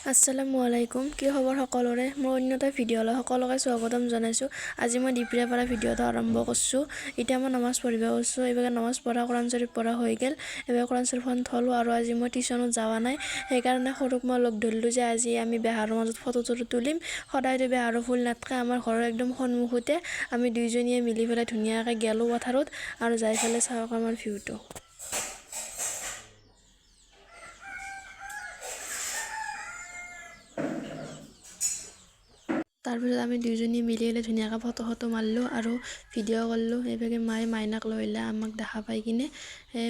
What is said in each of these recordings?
আসসালামু আলাইকুম কি খবৰ সকলোৰে মই অন্যটা ভিডিঅ'লৈ সকলোকে স্বাগতম জনাইছো আজি মই ডিপ্ৰিয়া পৰা ভিডিঅ'টো আৰম্ভ কৰিছো এতিয়া মই নামাজ পঢ়িব গৈছো এবাৰ নামাজ পঢ়া কোৰান শৰীফ পঢ়া হৈ গেল এবাৰ কোৰান শৰীফখন থলো আৰু আজি মই টিউচনত যাৱা নাই সেইকাৰণে সৰুক মই লগ ধৰিলো যে আজি আমি বেহাৰৰ মাজত ফটো তুলিম সদায়তো বেহাৰৰ ফুল নাটকে আমাৰ ঘৰৰ একদম সন্মুখতে আমি দুইজনীয়ে মিলি পেলাই ধুনীয়াকৈ গেলো পথাৰত আৰু যাই পেলাই চাওক আমাৰ ভিউটো তাৰপিছত আমি দুইজনী মিলি ধুনীয়াকৈ ফটো মাৰিলো আৰু ভিডিঅ' কৰিলো এইভাগে মাইনাক লৈলে আমাক দেখা পাই কিনে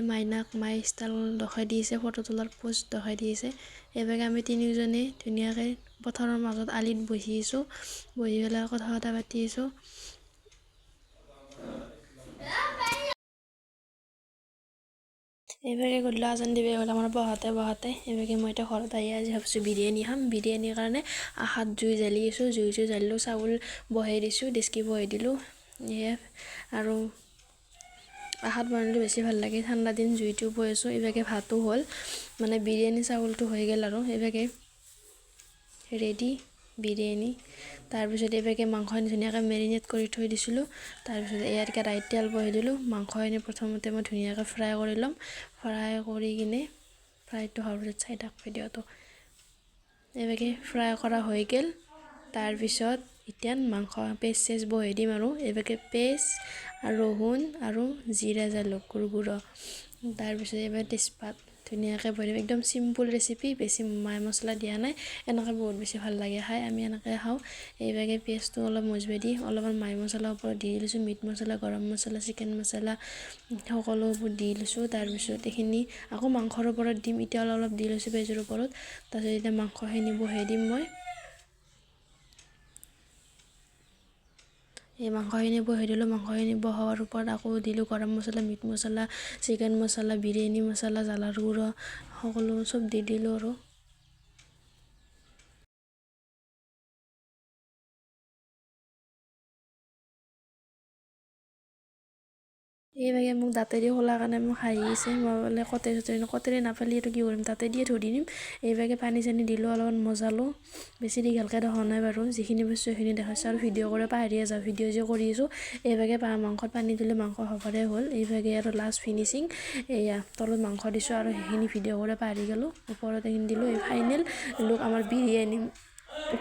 মাইনাক মাই ষ্টাইল দেখাই দিছে ফটো তোলাৰ পোজ দেখাই দিছে এইভাগে আমি তিনিজনী ধুনীয়াকৈ পথাৰৰ মাজত আলিত বহিছো বহি পেলাই কথা পাতি আছো এইভাগে গধূলি আজান দিবে হ'ল আমাৰ বহাতে এইভাগে মই এতিয়া ঘৰত আহি আজি ভাবছো বিৰিয়ানী খাম বিৰিয়ানীৰ কাৰণে আহাত জুই জ্বালি আছো জুই জ্বালিলো চাউল বহাই দিছো ডেস্কি বহাই দিলো আৰু আহাত বনালে বেছি ভাল লাগে ঠাণ্ডা দিন জুইটো বহাইছো এইভাগে ভাতো হ'ল মানে বিৰিয়ানী চাউলটো হৈ গেল আৰু এইভাগে ৰেডি বিৰিয়ানী তাৰপিছত এইভাগে মাংসখিনি ধুনীয়াকৈ মেৰিনেট কৰি থৈ দিছিলো তাৰপিছত ইয়াৰ কেৰাহীত তেল বহাই দিলো মাংসখিনি প্ৰথমতে মই ধুনীয়াকৈ ফ্ৰাই কৰি ল'ম ফ্ৰাই কৰি কিনে ফ্ৰাইটো হোৱাৰ পিছত চাই থাক ভিডিঅ'টো এইভাগে ফ্ৰাই কৰা হৈ গেল তাৰপিছত এতিয়া মাংস পেষ্ট বহাই দিম আৰু এইভাগে পেষ্ট আৰু ৰহুন আৰু জিৰা জালুকৰ গুড়া তাৰপিছত এইবাৰ তেজপাত ধুনীয়াকৈ বহাই একদম সিম্পল ৰেচিপি বেছি মাই মছলা দিয়া নাই এনেকৈ বহুত বেছি ভাল লাগে খাই আমি এনেকৈ খাওঁ এইভাগে পেষ্টটো অলপ মজবাই দি অলপমান মাই মছলা ওপৰত দি দিছোঁ মিট মছলা গৰম মছলা চিকেন মছলা সকলোবোৰ দি লৈছোঁ তাৰপিছত এইখিনি আকৌ মাংসৰ ওপৰত দিম এতিয়া অলপ দি লৈছোঁ পেজৰ ওপৰত তাৰপিছত এতিয়া মাংসখিনি বহাই দিম মই এই মাংসখিনি বহাই দিলোঁ মাংসখিনি বহোৱাৰ ওপৰত আকৌ দিলোঁ গৰম মছলা মিট মছলা চিকেন মছলা বিৰিয়ানী মছলা জ্বালাৰ গুড়া সকলো চব দি দিলোঁ আৰু এইভাগে মোক দাঁতেদি খোলাৰ কাৰণে মোক হাঁহিছে মই বোলে কটেৰে নাপালি আৰু কি কৰিম দাঁতে দিয়ে ধৰি দিম এইভাগে পানী চানি দিলোঁ অলপমান মজালোঁ বেছি দীঘলকৈ দেখা নাই বাৰু যিখিনি বস্তু সেইখিনি দেখাইছোঁ আৰু ভিডিঅ' কৰি পাহৰিয়ে যাওঁ ভিডিঅ' যে কৰি আছোঁ এইভাগে মাংসত পানী দিলে মাংস হ'বৰে হ'ল এইভাগে আৰু লাষ্ট ফিনিচিং এয়া তলত মাংস দিছোঁ আৰু সেইখিনি ভিডিঅ' কৰি পাহৰি গ'লোঁ ওপৰত এইখিনি দিলোঁ এই ফাইনেল লুক আমাৰ বিৰিয়ানী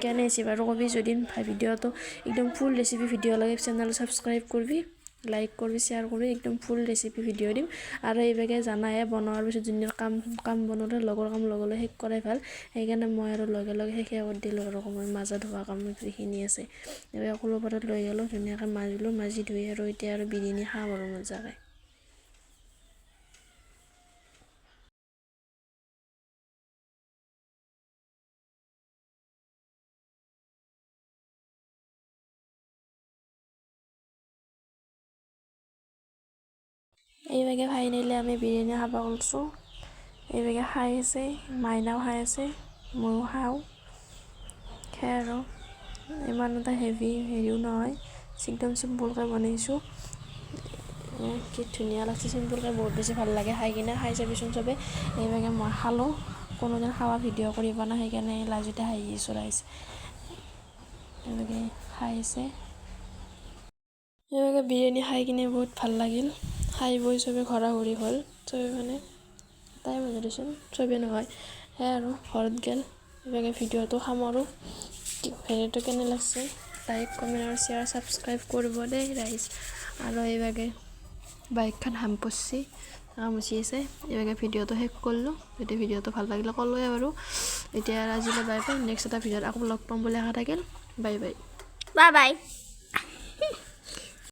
কেনে হৈছে বাৰু কবি যদি ভিডিঅ'টো একদম ফুল ৰেচিপি ভিডিঅ' লাগে চেনেল ছাবস্ক্ৰাইব কৰিবি লাইক কৰিবি শ্বেয়াৰ কৰিবি একদম ফুল ৰেচিপি ভিডিঅ' দিম আৰু এইভাগে জানায়ে বনোৱাৰ পিছত যোনদিন কাম বনাওঁতে লগৰ কাম লগলৈ শেষ কৰাই ভাল সেইকাৰণে মই আৰু লগে শেষে কৰি দিলোঁ আৰু মই মাজত হোৱা কাম যিখিনি আছে এইভাগে সকলো পাতত লৈ গ'লোঁ ধুনীয়াকৈ মাজিলোঁ মাজি ধুই আৰু এতিয়া আৰু বিৰিয়ানী খাম আৰু মজাকৈ এইভাগে ফাইনেলি আমি বিৰিয়ানী খাব ওলাইছোঁ এইভাগে খাই আছে মাইনাও খাই আছে ময়ো খাওঁ খাই আৰু ইমান এটা হেৰিও নহয় একদম চিম্পুলকৈ বনাইছোঁ কি ধুনীয়া লাগছে চিম্পুলকৈ বহুত বেছি ভাল লাগে খাই কিনে খাই চাবিচোন চবে এইভাগে মই খালোঁ কোনোদিন খাৱা ভিডিঅ' কৰিব নাই সেইকাৰণে লাজতে হাঁহি আছোঁ ৰাইজ এইভাগে খাই আছে এইভাগে বিৰিয়ানী খাই কিনে বহুত ভাল লাগিল খাই বৈ চবে ঘৰা ঘূৰি হ'ল চবে মানে তাই মজা দেচোন চবে নহয় সেয়াই আৰু ঘৰত গেল এইভাগে ভিডিঅ'টো সামৰোঁ ভিডিঅ'টো কেনে লাগছে লাইক কমেণ্ট আৰু শ্বেয়াৰ ছাবস্ক্ৰাইব কৰিব দেই ৰাইজ আৰু এইভাগে বাইকখন হাম পচি মুচি আছে এইভাগে ভিডিঅ'টো শেষ কৰিলোঁ যদি ভিডিঅ'টো ভাল লাগিলে ক'লোৱে বাৰু এতিয়া আজিলৈ বাই বাই নেক্সট এটা ভিডিঅ'ত আকৌ লগ পাম বুলি আশা থাকিল বাই বাই